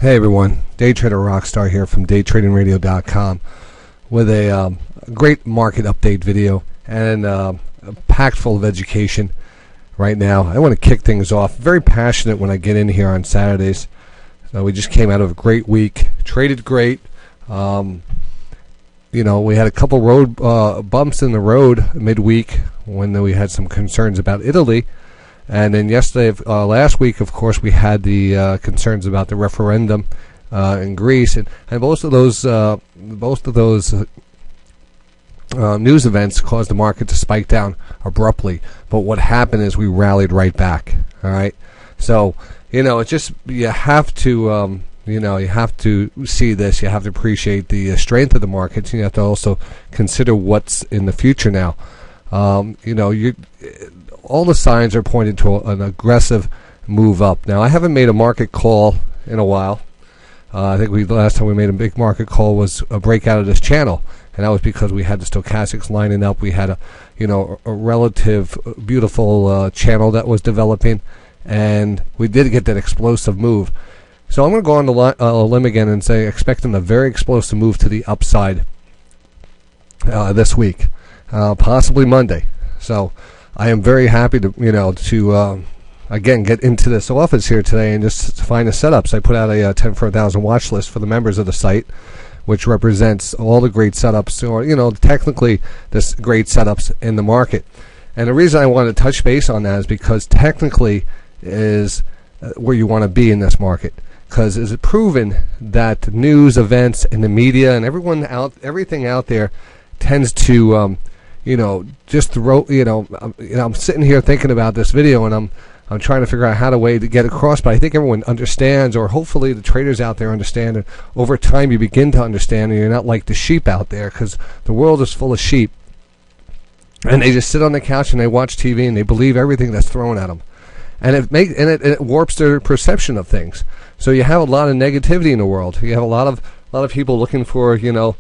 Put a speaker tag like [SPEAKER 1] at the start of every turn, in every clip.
[SPEAKER 1] Hey everyone, DayTraderRockStar here from DayTradingRadio.com with a great market update video and packed full of education right now. I want to kick things off. Very passionate when I get in here on Saturdays. So we just came out of a great week, traded great. We had a couple road bumps in the road midweek when we had some concerns about Italy. And then last week, of course, we had the concerns about the referendum in Greece, and both of those news events caused the market to spike down abruptly. But what happened is we rallied right back. All right, so it's just you have to see this. You have to appreciate the strength of the markets. You have to also consider what's in the future now. All the signs are pointing to an aggressive move up. Now, I haven't made a market call in a while. I think the last time we made a big market call was a breakout of this channel, and that was because we had the stochastics lining up. We had a relative beautiful channel that was developing, and we did get that explosive move. So I'm going to go on the limb again and say expecting a very explosive move to the upside this week, possibly Monday. So I am very happy to again get into this office here today and just find the setups. I put out a 10 for 1,000 watch list for the members of the site, which represents all the great setups, or technically this great setups in the market. And the reason I want to touch base on that is because technically is where you want to be in this market. Because it's proven that news, events, and the media and everything out there tends to just throw. I'm sitting here thinking about this video, and I'm trying to figure out how to get across. But I think everyone understands, or hopefully the traders out there understand. And over time, you begin to understand, and you're not like the sheep out there, because the world is full of sheep, and they just sit on the couch and they watch TV and they believe everything that's thrown at them, and it warps their perception of things. So you have a lot of negativity in the world. You have a lot of people looking for the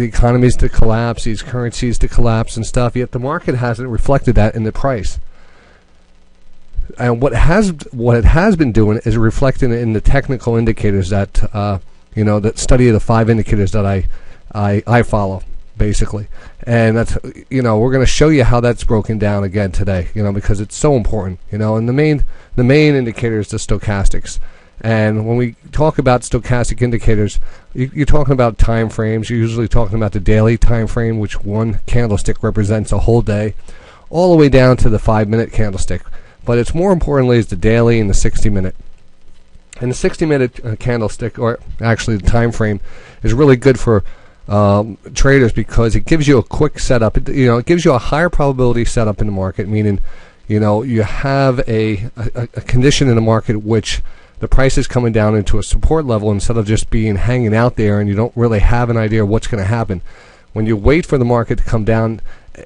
[SPEAKER 1] economies to collapse, these currencies to collapse and stuff. Yet the market hasn't reflected that in the price. And what it has been doing is reflecting it in the technical indicators that that study of the 5 indicators that I follow basically. And that's we're going to show you how that's broken down again today. Because it's so important. And the main indicator is the stochastics. And when we talk about stochastic indicators, you're talking about time frames. You're usually talking about the daily time frame, which one candlestick represents a whole day, all the way down to the 5-minute candlestick. But it's more importantly is the daily and the 60-minute. And the 60-minute candlestick, or actually the time frame, is really good for traders because it gives you a quick setup. It gives you a higher probability setup in the market, meaning you have a condition in the market which the price is coming down into a support level instead of just hanging out there, and you don't really have an idea of what's going to happen. When you wait for the market to come down,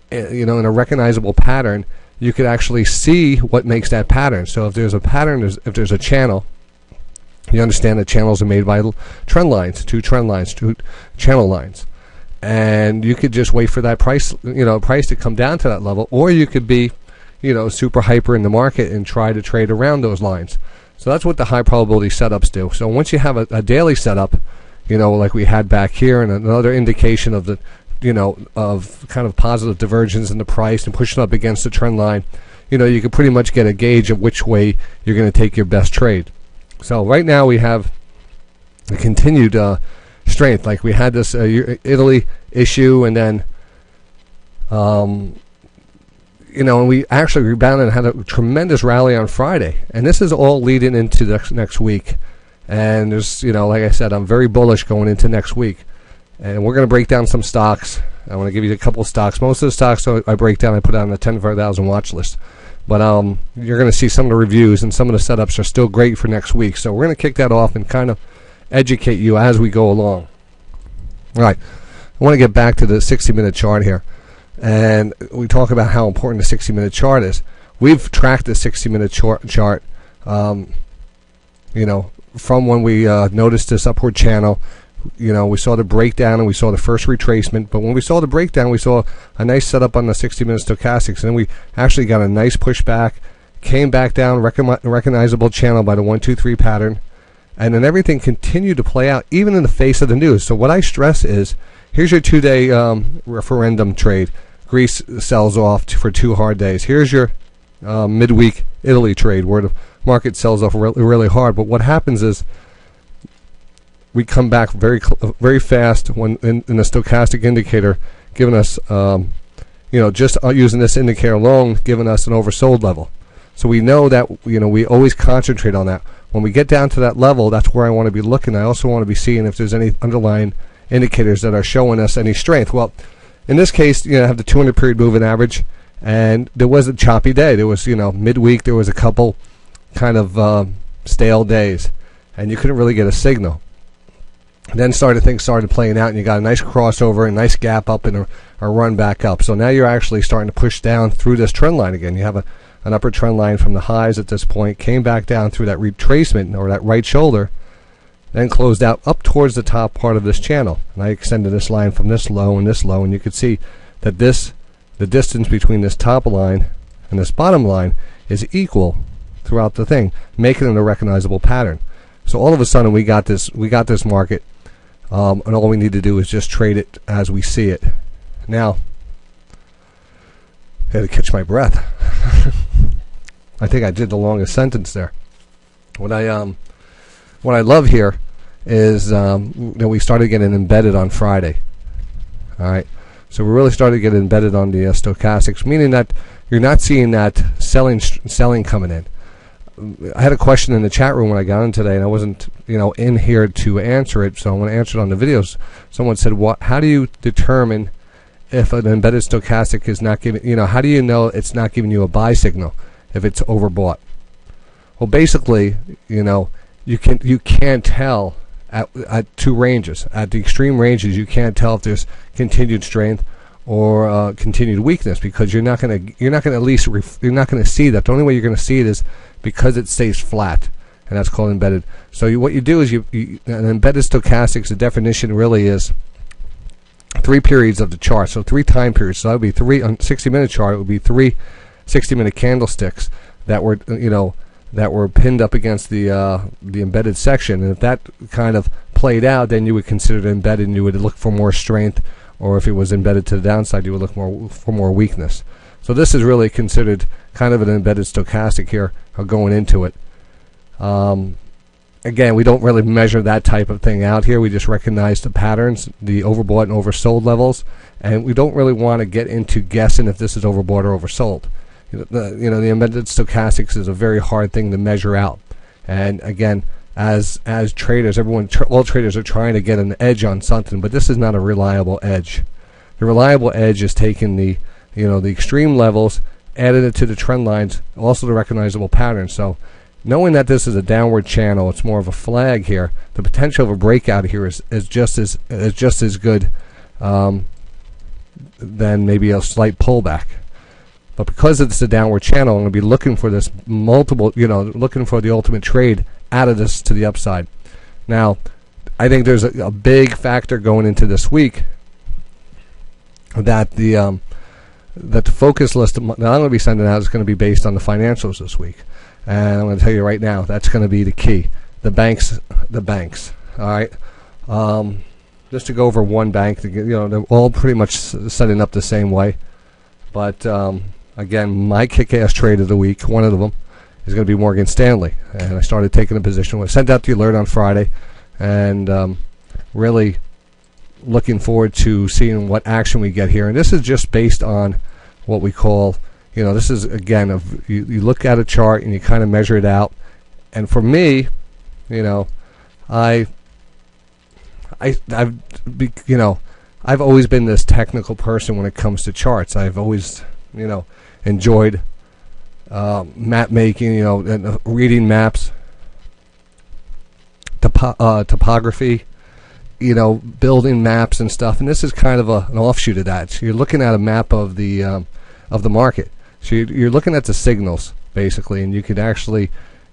[SPEAKER 1] in a recognizable pattern, you could actually see what makes that pattern. So if there's a pattern, if there's a channel, you understand that channels are made by trend lines, two channel lines, and you could just wait for that price to come down to that level, or you could be, super hyper in the market and try to trade around those lines. So that's what the high probability setups do. So once you have a daily setup, like we had back here, and another indication of the, of kind of positive divergence in the price and pushing up against the trend line, you can pretty much get a gauge of which way you're going to take your best trade. So right now we have a continued strength. Like we had this Italy issue, and then and we actually rebounded and had a tremendous rally on Friday. And this is all leading into next week. And there's, like I said, I'm very bullish going into next week. And we're going to break down some stocks. I want to give you a couple of stocks. Most of the stocks I break down, I put on the 10 for 1,000 watch list. But you're going to see some of the reviews, and some of the setups are still great for next week. So we're going to kick that off and kind of educate you as we go along. All right. I want to get back to the 60-minute chart here. And we talk about how important the 60-minute chart is. We've tracked the 60-minute chart, from when we noticed this upward channel. We saw the breakdown and we saw the first retracement. But when we saw the breakdown, we saw a nice setup on the 60-minute stochastics. And then we actually got a nice pushback, came back down, recognizable channel by the 1, 2, 3 pattern. And then everything continued to play out, even in the face of the news. So what I stress is, here's your 2-day referendum trade. Greece sells off for 2 hard days. Here's your midweek Italy trade, where the market sells off really hard. But what happens is we come back very fast when in the stochastic indicator, giving us, just using this indicator alone, giving us an oversold level. So we know that, we always concentrate on that. When we get down to that level, that's where I want to be looking. I also want to be seeing if there's any underlying indicators that are showing us any strength. Well, in this case, I have the 200 period moving average, and there was a choppy day. There was, midweek, there was a couple kind of stale days, and you couldn't really get a signal. Then things started playing out, and you got a nice crossover, a nice gap up, and a run back up. So now you're actually starting to push down through this trend line again. You have an upper trend line from the highs at this point, came back down through that retracement, or that right shoulder, then closed out up towards the top part of this channel. And I extended this line from this low, and you could see that the distance between this top line and this bottom line is equal throughout the thing, making it a recognizable pattern. So all of a sudden we got this market, and all we need to do is just trade it as we see it. Now, I had to catch my breath. I think I did the longest sentence there. What I love here is that we started getting embedded on Friday. All right, so we really started getting embedded on the stochastics, meaning that you're not seeing that selling coming in. I had a question in the chat room when I got in today, and I wasn't in here to answer it, so I'm going to answer it on the videos. Someone said, how do you determine if an embedded stochastic is not giving, how do you know it's not giving you a buy signal if it's overbought? Well, basically, you can't tell at 2 ranges. At the extreme ranges, you can't tell if there's continued strength or continued weakness, because you're not going to see that. The only way you're going to see it is because it stays flat, and that's called embedded. So what you do is an embedded stochastics, the definition really is 3 periods of the chart, so 3 time periods. So that would be 3 on 60-minute chart. It would be 3 60-minute candlesticks that were pinned up against the embedded section, and if that kind of played out, then you would consider it embedded, and you would look for more strength, or if it was embedded to the downside, you would look for more weakness. So this is really considered kind of an embedded stochastic here, going into it. Again, we don't really measure that type of thing out here. We just recognize the patterns, the overbought and oversold levels, and we don't really want to get into guessing if this is overbought or oversold. The embedded stochastics is a very hard thing to measure out. And again, as traders, all traders are trying to get an edge on something, but this is not a reliable edge. The reliable edge is taking the extreme levels, added it to the trend lines, also the recognizable patterns. So knowing that this is a downward channel, it's more of a flag here. The potential of a breakout here is just as good than maybe a slight pullback. But because it's a downward channel, I'm going to be looking for this looking for the ultimate trade out of this to the upside. Now, I think there's a big factor going into this week that the focus list that I'm going to be sending out is going to be based on the financials this week. And I'm going to tell you right now, that's going to be the key. The banks. All right. Just to go over one bank, they're all pretty much setting up the same way. But again, my kick-ass trade of the week, one of them, is going to be Morgan Stanley. And I started taking a position. I sent out the alert on Friday, and really looking forward to seeing what action we get here. And this is just based on what we call, this is, again, you look at a chart and you kind of measure it out. And for me, I've always been this technical person when it comes to charts. I've always, enjoyed map making, and reading maps, topography, building maps and stuff. And this is kind of an offshoot of that. So you're looking at a map of the market. So you're looking at the signals basically, and you could actually,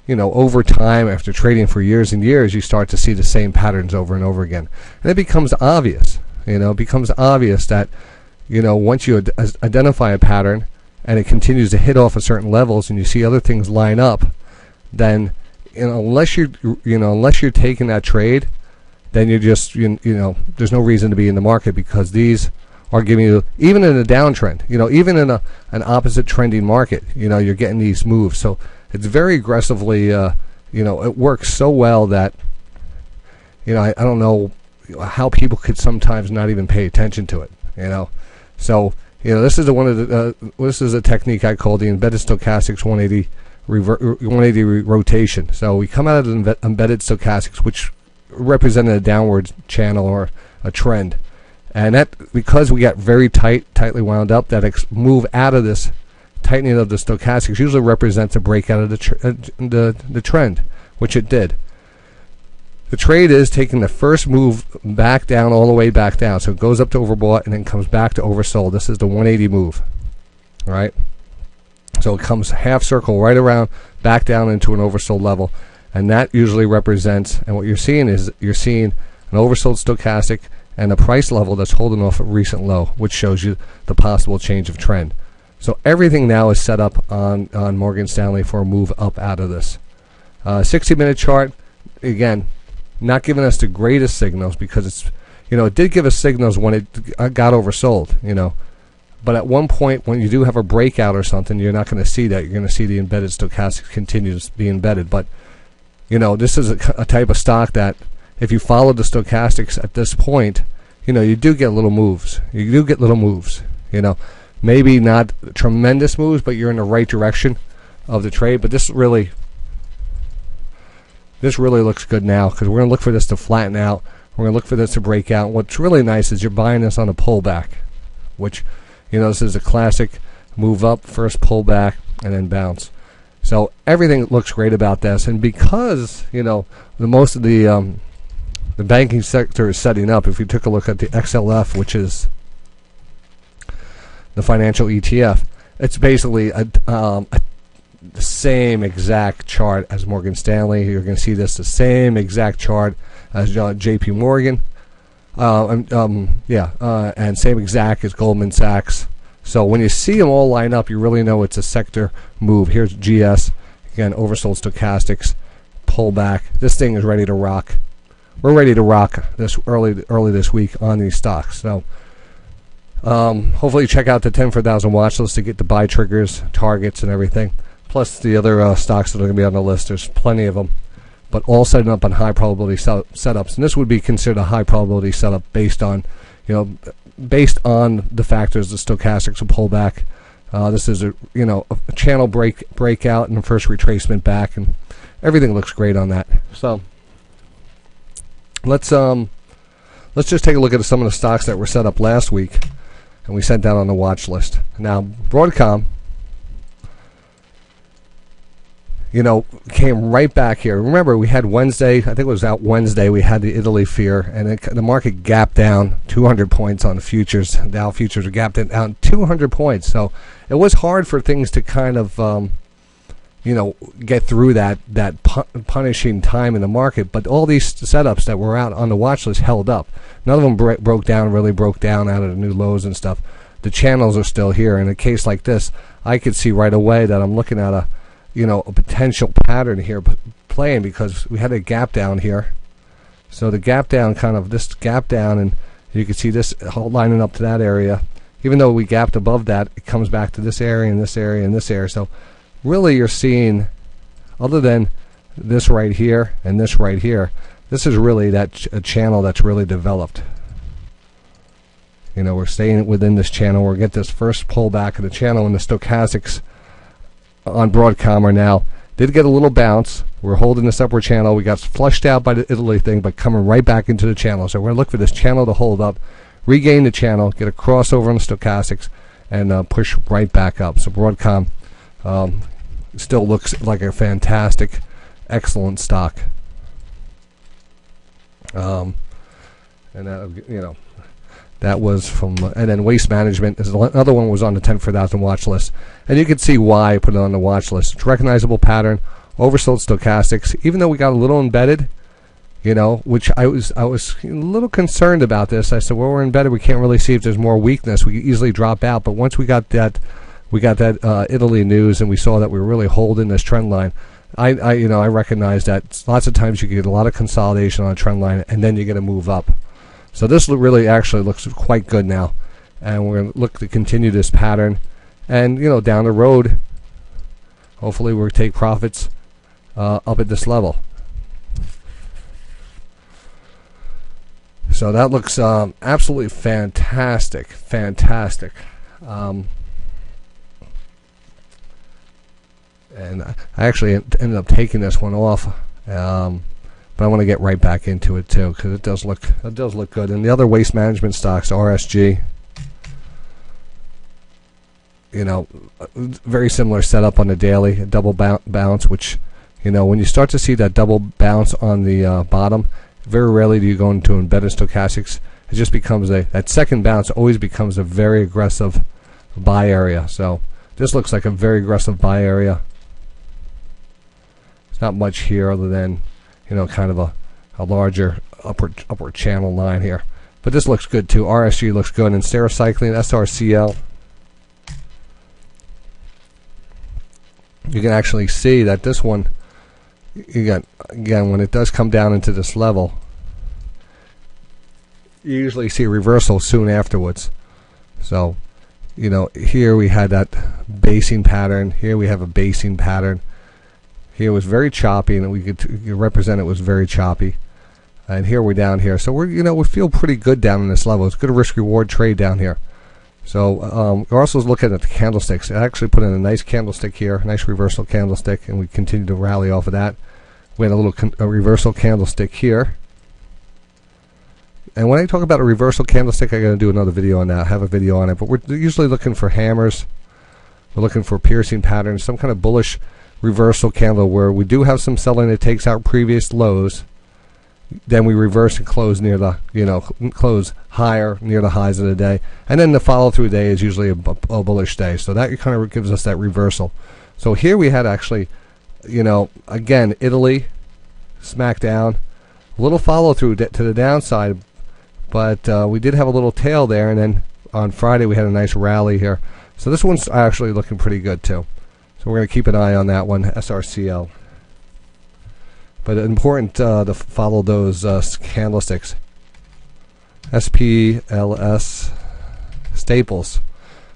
[SPEAKER 1] over time, after trading for years and years, you start to see the same patterns over and over again, and it becomes obvious. It becomes obvious that, once you identify a pattern and it continues to hit off at certain levels, and you see other things line up, then unless you're taking that trade, then you're just there's no reason to be in the market, because these are giving you, even in a downtrend, even in an opposite trending market, you're getting these moves. So it's very aggressively, it works so well that I don't know how people could sometimes not even pay attention to it. So this is this is a technique I call the embedded stochastics 180 rotation. So we come out of the embedded stochastics, which represented a downward channel or a trend, and that, because we got very tightly wound up, that move out of this tightening of the stochastics usually represents a breakout of the trend, which it did. The trade is taking the first move back down, all the way back down. So it goes up to overbought and then comes back to oversold. This is the 180 move. All right. So it comes half circle right around, back down into an oversold level. And that usually represents, and what you're seeing is an oversold stochastic and a price level that's holding off a recent low, which shows you the possible change of trend. So everything now is set up on Morgan Stanley for a move up out of this. 60-minute chart, again, not giving us the greatest signals, because it's, it did give us signals when it got oversold, but at one point when you do have a breakout or something, you're not going to see that. You're going to see the embedded stochastics continue to be embedded. But this is a type of stock that if you follow the stochastics at this point, you do get little moves. Maybe not tremendous moves, but you're in the right direction of the trade. But this really looks good now, because we're going to look for this to flatten out. We're going to look for this to break out. What's really nice is you're buying this on a pullback, which, this is a classic move up, first pullback, and then bounce. So everything looks great about this. And because, most of the banking sector is setting up, if you took a look at the XLF, which is the financial ETF, it's basically the same exact chart as Morgan Stanley. You're going to see the same exact chart as JP Morgan, and same exact as Goldman Sachs. So when you see them all line up, you really know it's a sector move. Here's GS, again, oversold stochastics, pullback. This thing is ready to rock. We're ready to rock this early this week on these stocks. So hopefully check out the 10 for 1,000 watch list to get the buy triggers, targets, and everything. Plus the other stocks that are going to be on the list. There's plenty of them, but all setting up on high probability setups. And this would be considered a high probability setup based on the factors, the stochastics will pull back. This is a channel breakout and the first retracement back, and everything looks great on that. So let's just take a look at some of the stocks that were set up last week and we sent down on the watch list. Now Broadcom, came right back here. Remember, we had Wednesday, I think it was out Wednesday, we had the Italy fear, and the market gapped down 200 points on the futures. Dow futures were gapped down 200 points. So it was hard for things to kind of, get through that punishing time in the market. But all these setups that were out on the watch list held up. None of them broke down out of the new lows and stuff. The channels are still here. In a case like this, I could see right away that I'm looking at a potential pattern here playing, because we had a gap down here. So the gap down, this gap down, and you can see this lining up to that area. Even though we gapped above that, it comes back to this area and this area and this area. So really you're seeing, other than this right here and this right here, this is really a channel that's really developed. We're staying within this channel. We'll get this first pullback of the channel, and the stochastics on Broadcom are now, did get a little bounce. We're holding this upward channel. We got flushed out by the Italy thing, but coming right back into the channel. So we're going to look for this channel to hold up, regain the channel, get a crossover on the stochastics, and push right back up. So Broadcom still looks like a fantastic, excellent stock. And that was from, and then Waste Management is another one, was on the 10 for 1,000 watch list, and you can see why I put it on the watch list. It's a recognizable pattern, oversold stochastics. Even though we got a little embedded, which I was a little concerned about this. I said, well, we're embedded. We can't really see if there's more weakness. We could easily drop out. But once we got that Italy news, and we saw that we were really holding this trend line. I recognize that lots of times you get a lot of consolidation on a trend line, and then you get a move up. So this really actually looks quite good now, and we're going to look to continue this pattern, and down the road, hopefully we'll take profits up at this level. So that looks absolutely fantastic. And I actually ended up taking this one off, but I want to get right back into it too, because it does look good. And the other waste management stocks, RSG, very similar setup on the daily, a double bounce, which when you start to see that double bounce on the bottom, very rarely do you go into embedded stochastics. It just becomes that second bounce always becomes a very aggressive buy area. So this looks like a very aggressive buy area. It's not much here other than kind of a larger upward channel line here. But this looks good too. RSG looks good, and Stericycline, SRCL. You can actually see that this one, again, when it does come down into this level, you usually see a reversal soon afterwards. So, here we had that basing pattern. Here we have a basing pattern. Here was very choppy, and we could represent it was very choppy. And here we're down here. So we feel pretty good down in this level. It's a good risk-reward trade down here. So we're also looking at the candlesticks. I actually put in a nice candlestick here, a nice reversal candlestick, and we continue to rally off of that. We had a reversal candlestick here. And when I talk about a reversal candlestick, I'm going to do another video on that. I have a video on it. But we're usually looking for hammers. We're looking for piercing patterns, some kind of bullish reversal candle where we do have some selling that takes out previous lows. Then we reverse and close near the, close higher near the highs of the day. And then the follow-through day is usually a bullish day. So that kind of gives us that reversal. So here we had actually, again, Italy smack down. A little follow-through to the downside. But we did have a little tail there. And then on Friday we had a nice rally here. So this one's actually looking pretty good too. So we're going to keep an eye on that one, SRCL. But it's important to follow those candlesticks. SPLS, Staples.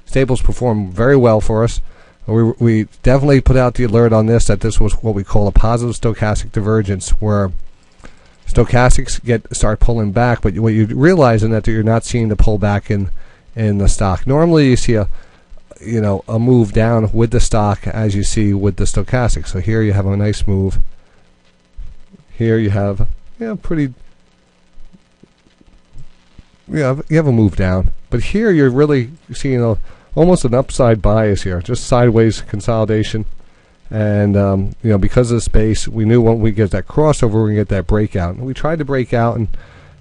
[SPEAKER 1] Staples performed very well for us. We definitely put out the alert on this that this was what we call a positive stochastic divergence, where stochastics start pulling back, but what you realize is that you're not seeing the pullback in the stock. Normally you see a move down with the stock as you see with the stochastic. So here you have a nice move. Here you have you have a move down, but here you're really seeing almost an upside bias here, just sideways consolidation. And because of the space, we knew when we get that crossover, we're gonna get that breakout. And we tried to break out, and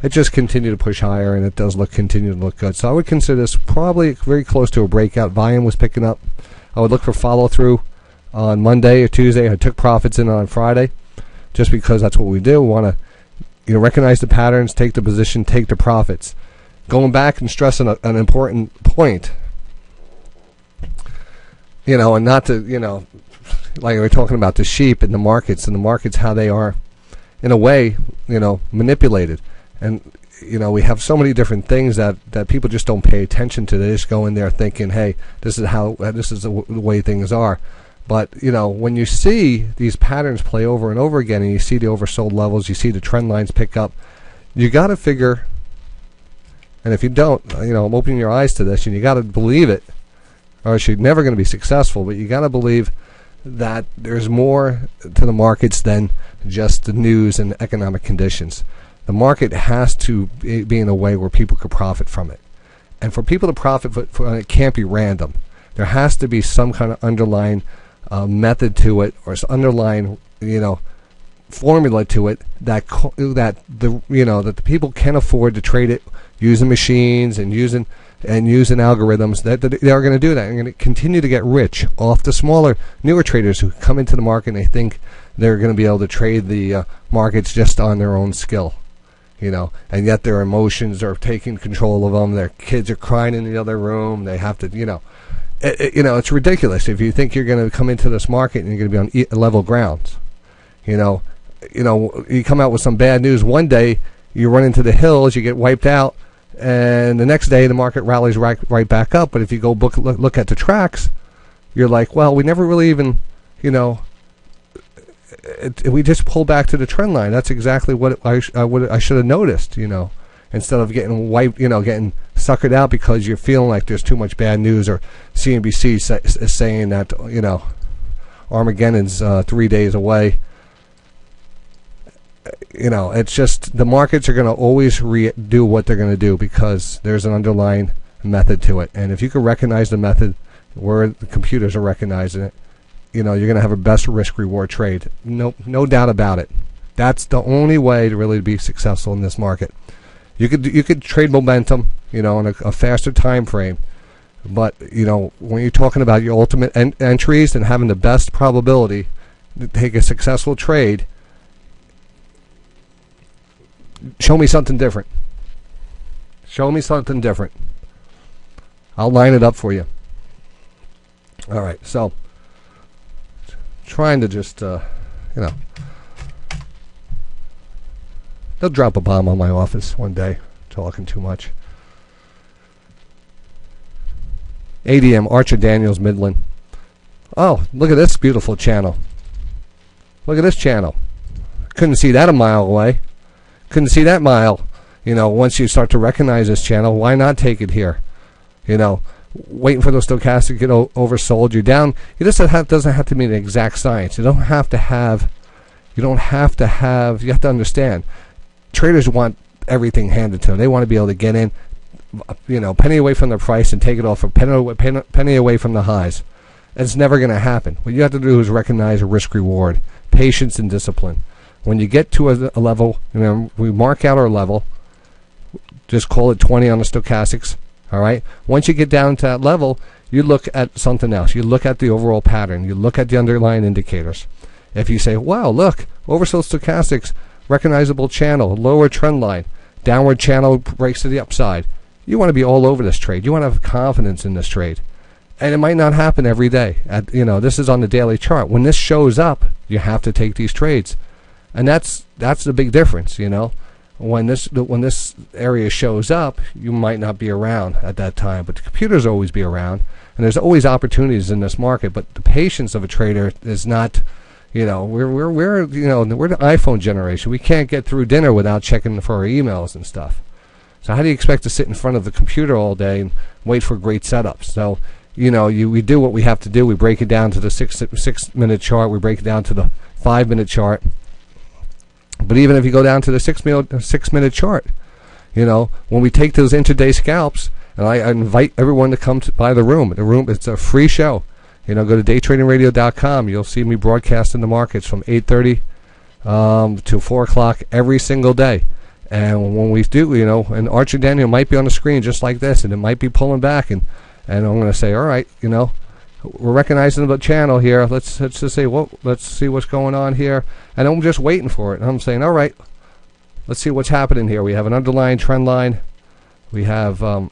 [SPEAKER 1] it just continued to push higher, and it does continue to look good. So I would consider this probably very close to a breakout. Volume was picking up. I would look for follow through on Monday or Tuesday. I took profits in on Friday, just because that's what we do. We want to recognize the patterns, take the position, take the profits. Going back and stressing an important point, and not to, like we're talking about the sheep in the markets, how they are, in a way, manipulated. And, we have so many different things that people just don't pay attention to. They just go in there thinking, hey, this is the way things are. But, when you see these patterns play over and over again, and you see the oversold levels, you see the trend lines pick up, you got to figure, and if you don't, I'm opening your eyes to this, and you got to believe it, or else you're never going to be successful. But you got to believe that there's more to the markets than just the news and economic conditions. The market has to be in a way where people could profit from it. And for people to profit from it, can't be random. There has to be some kind of underlying method to it, or some underlying, formula to it that the people can afford to trade it using machines and using algorithms. That they are going to do that and going to continue to get rich off the smaller, newer traders who come into the market and they think they're going to be able to trade the markets just on their own skill. And yet their emotions are taking control of them. Their kids are crying in the other room. They have to, it's ridiculous if you think you're going to come into this market and you're going to be on level grounds. You come out with some bad news one day, you run into the hills, you get wiped out, and the next day the market rallies right back up. But if you go look at the tracks, you're like, well, we never really even, we just pull back to the trend line. That's exactly what I should have noticed, instead of getting wiped, getting suckered out because you're feeling like there's too much bad news, or CNBC is saying that, Armageddon's 3 days away. It's just the markets are going to always do what they're going to do because there's an underlying method to it. And if you can recognize the method where the computers are recognizing it, you're going to have a best risk-reward trade. No doubt about it. That's the only way to really be successful in this market. You could trade momentum, in a faster time frame. But, when you're talking about your ultimate entries and having the best probability to take a successful trade, show me something different. Show me something different. I'll line it up for you. All right, so trying to just, they'll drop a bomb on my office one day, talking too much. ADM, Archer Daniels Midland. Oh, look at this beautiful channel. Look at this channel. Couldn't see that a mile away. Couldn't see that mile. Once you start to recognize this channel, why not take it here? Waiting for those stochastics to get oversold. You're down. It doesn't have to be an exact science. You have to understand. Traders want everything handed to them. They want to be able to get in, penny away from the price and take it off a penny away from the highs. It's never going to happen. What you have to do is recognize a risk reward, patience and discipline. When you get to a level, we mark out our level, just call it 20 on the stochastics, all right? Once you get down to that level, you look at something else. You look at the overall pattern. You look at the underlying indicators. If you say, wow, look, oversold stochastics, recognizable channel, lower trend line, downward channel breaks to the upside, you want to be all over this trade. You want to have confidence in this trade. And it might not happen every day. This is on the daily chart. When this shows up, you have to take these trades. And that's the big difference, When this area shows up, you might not be around at that time, but the computers always be around, and there's always opportunities in this market. But the patience of a trader is not, we're the iPhone generation. We can't get through dinner without checking for our emails and stuff. So how do you expect to sit in front of the computer all day and wait for great setups? So we do what we have to do. We break it down to the 6 minute chart. We break it down to the 5 minute chart. But even if you go down to the 6 minute chart, when we take those intraday scalps, and I invite everyone to come by the room. It's a free show. Go to DayTraderRadio.com. You'll see me broadcasting the markets from 8:30 to 4 o'clock every single day. And when we do, and Archer Daniel might be on the screen just like this, and it might be pulling back, and I'm going to say, all right, we're recognizing the channel here. Let's just say, let's see what's going on here, and I'm just waiting for it. And I'm saying, all right, let's see what's happening here. We have an underlying trend line. We have, I'm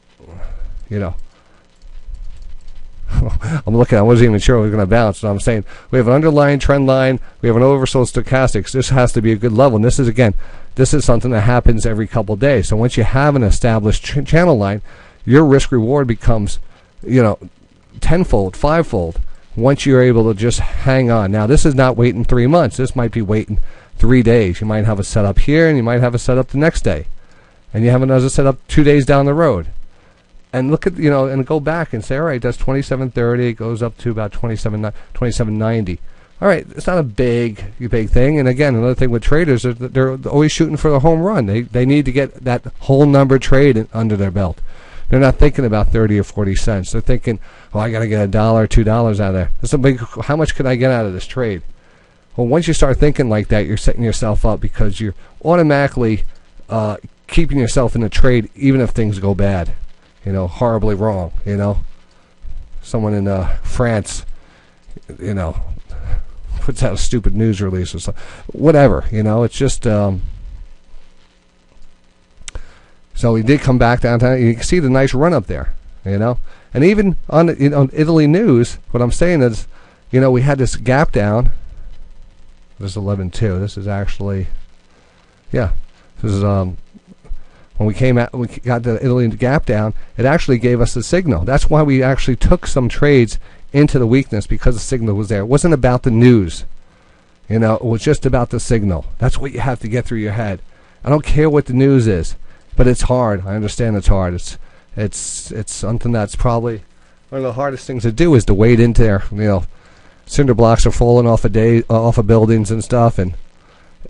[SPEAKER 1] looking. I wasn't even sure it was going to bounce. So I'm saying we have an underlying trend line. We have an oversold stochastics. This has to be a good level. And this is something that happens every couple of days. So once you have an established channel line, your risk reward becomes, tenfold, fivefold. Once you're able to just hang on. Now this is not waiting 3 months. This might be waiting 3 days. You might have a setup here, and you might have a setup the next day, and you have another setup 2 days down the road. And look at and go back and say, all right, that's 27.30. It goes up to about 27.90. All right, it's not a big thing. And again, another thing with traders is that they're always shooting for the home run. They need to get that whole number trade under their belt. They're not thinking about 30 or 40 cents. They're thinking, oh, I got to get $1 or $2 out of there. That's a big. How much can I get out of this trade? Well, once you start thinking like that, you're setting yourself up because you're automatically keeping yourself in the trade, even if things go bad, horribly wrong. Someone in France, puts out a stupid news release or something. Whatever, it's just. So he did come back downtown. You can see the nice run up there, And even on Italy news, what I'm saying is, we had this gap down, This is 11.2. This is actually, yeah. This is when we got the Italy gap down. It actually gave us the signal. That's why we actually took some trades into the weakness, because the signal was there. It wasn't about the news. It was just about the signal. That's what you have to get through your head. I don't care what the news is, but it's hard. I understand it's hard. It's something that's probably one of the hardest things to do, is to wade into there. Cinder blocks are falling off of buildings and stuff, and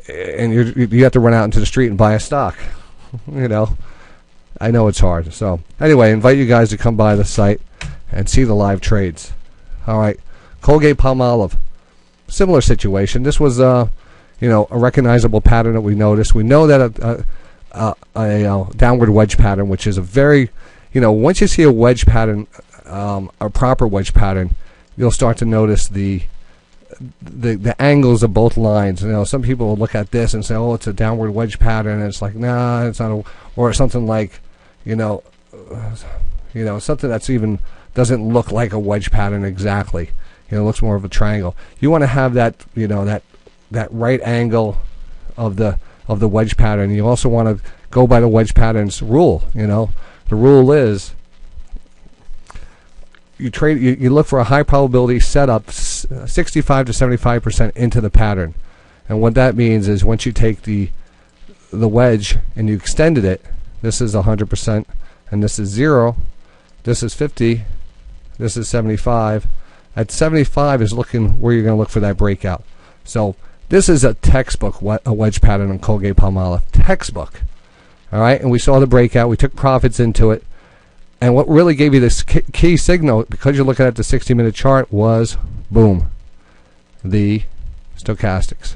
[SPEAKER 1] you have to run out into the street and buy a stock. I know it's hard. So anyway, I invite you guys to come by the site and see the live trades. All right, Colgate-Palmolive, similar situation. This was a recognizable pattern that we noticed. We know that a downward wedge pattern, which is a very, once you see a wedge pattern, a proper wedge pattern, you'll start to notice the angles of both lines. Some people will look at this and say, "Oh, it's a downward wedge pattern," and it's like, nah, it's not. Or something like, something that's even doesn't look like a wedge pattern exactly. It looks more of a triangle. You want to have that, that right angle of the wedge pattern. You also want to go by the wedge pattern's rule. The rule is you look for a high probability setup 65 to 75% into the pattern. And what that means is, once you take the wedge and you extended it, this is 100% and this is 0, this is 50, this is 75. At 75 is looking where you're going to look for that breakout. So this is a textbook a wedge pattern on Colgate-Palmolive. Textbook. All right, and we saw the breakout. We took profits into it. And what really gave you this key signal, because you're looking at the 60-minute chart, was, boom, the stochastics.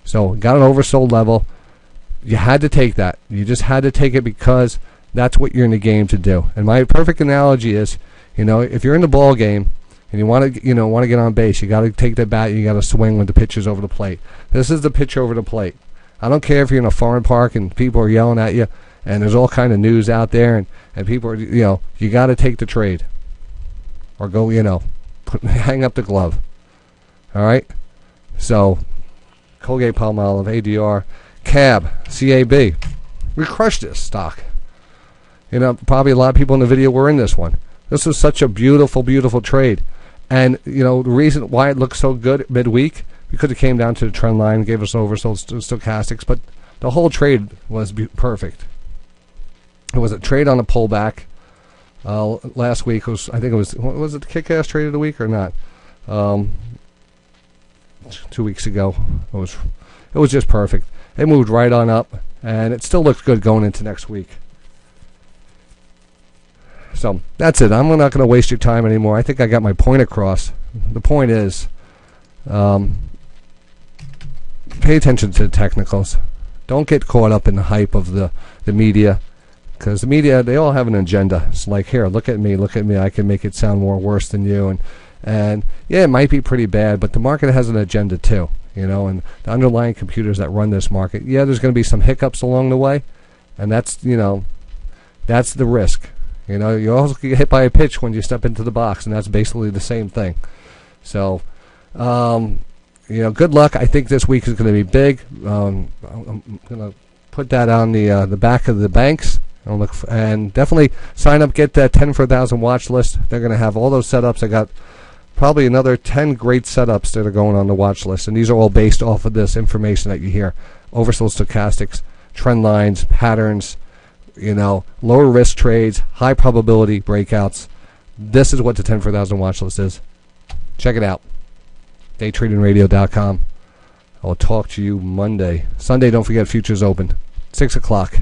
[SPEAKER 1] So got an oversold level. You had to take that. You just had to take it, because that's what you're in the game to do. And my perfect analogy is, if you're in the ball game and you want to get on base, you got to take the bat. You got to swing when the pitch is over the plate. This is the pitch over the plate. I don't care if you're in a foreign park and people are yelling at you, and there's all kind of news out there, and people are, you got to take the trade, or go, hang up the glove. All right. So Colgate-Palmolive, ADR, CAB. We crushed this stock. Probably a lot of people in the video were in this one. This was such a beautiful, beautiful trade. And, the reason why it looked so good midweek, because it came down to the trend line, gave us oversold stochastics, but the whole trade was perfect. It was a trade on a pullback. Last week was it the kick-ass trade of the week or not? 2 weeks ago. It was just perfect. It moved right on up, and it still looks good going into next week. So that's it. I'm not going to waste your time anymore. I think I got my point across. The point is, pay attention to the technicals. Don't get caught up in the hype of the media, because the media, they all have an agenda. It's like, here, look at me, I can make it sound more worse than you. And yeah, it might be pretty bad, but the market has an agenda too, and the underlying computers that run this market, yeah, there's going to be some hiccups along the way, and that's the risk. You also get hit by a pitch when you step into the box, and that's basically the same thing. So, good luck. I think this week is going to be big. I'm going to put that on the back of the banks. And definitely sign up, get that 10 for 1,000 watch list. They're going to have all those setups. I got probably another 10 great setups that are going on the watch list, and these are all based off of this information that you hear: oversold stochastics, trend lines, patterns, lower risk trades, high probability breakouts. This is what the 10 for 1,000 watch list is. Check it out. DayTradingRadio.com. I'll talk to you Monday. Sunday, don't forget, futures open 6 o'clock.